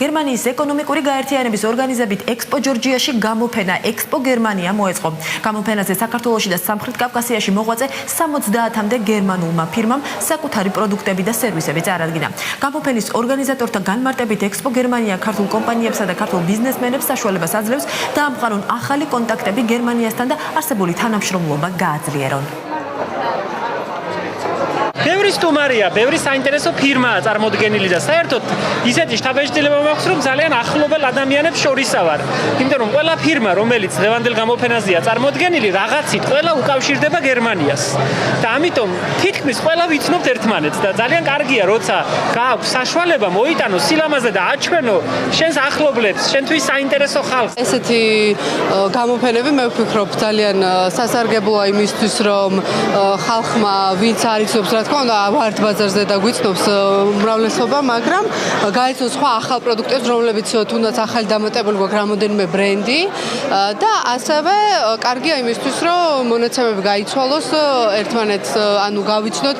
გერმანიის ეკონომიკური გაერთიანების ორგანიზებით ექსპო ჯორჯიაში გამოფენა ექსპო გერმანია მოეწყო. გამოფენაზე საქართველოში და სამხრეთ კავკასიაში მოღვაწე 70-მდე გერმანულმა ფირმამ საკუთარი პროდუქტები და სერვისები წარადგინა. გამოფენის ორგანიზატორთა განმარტებით ექსპო გერმანია ქართულ კომპანიებსა და ქართულ ბიზნესმენებს საშუალებას აძლევს დაამყარონ ახალი კონტაქტები გერმანიასთან და არსებული თანამშრომლობა გააძლიერონ. ბევრი სტუმარია, ბევრი საინტერესო ფირმაა წარმოდგენილი და საერთოდ ისეთი შთაბეჭდილება მაქვს, რომ ძალიან ახლობელ ადამიანებს შორისა ვარ. იმიტომ რომ ყველა ფირმა, რომელიც დღევანდელ გამოფენაზეა წარმოდგენილი, რაღაცით ყველა უკავშირდება გერმანიას. და ამიტომ თითქმის ყველა ვიცნობთ ერთმანეთს და ძალიან კარგია, როცა გააქვს საშუალება მოიტანო სილამაზე და აჩვენო შენს ახლობლებს, შენთვის საინტერესო ხალხს. ესეთი გამოფენები მე ვფიქრობ ძალიან სასარგებლოა იმისთვის, რომ ხალხმა ვინც არ იცნობს რა თქმა უნდა ვართ ბაზარზე და გვიცნობს უმრავლესობა, მაგრამ გაიცნოს სხვა ახალ პროდუქტებს, რომლებიც თუნდაც ახალი დამატებული გვაქვს რამოდენიმე ბრენდი და ასევე კარგია იმისთვის, რომ მონაცემები გაიცვალოს ერთმანეთს, ანუ გავიცნოთ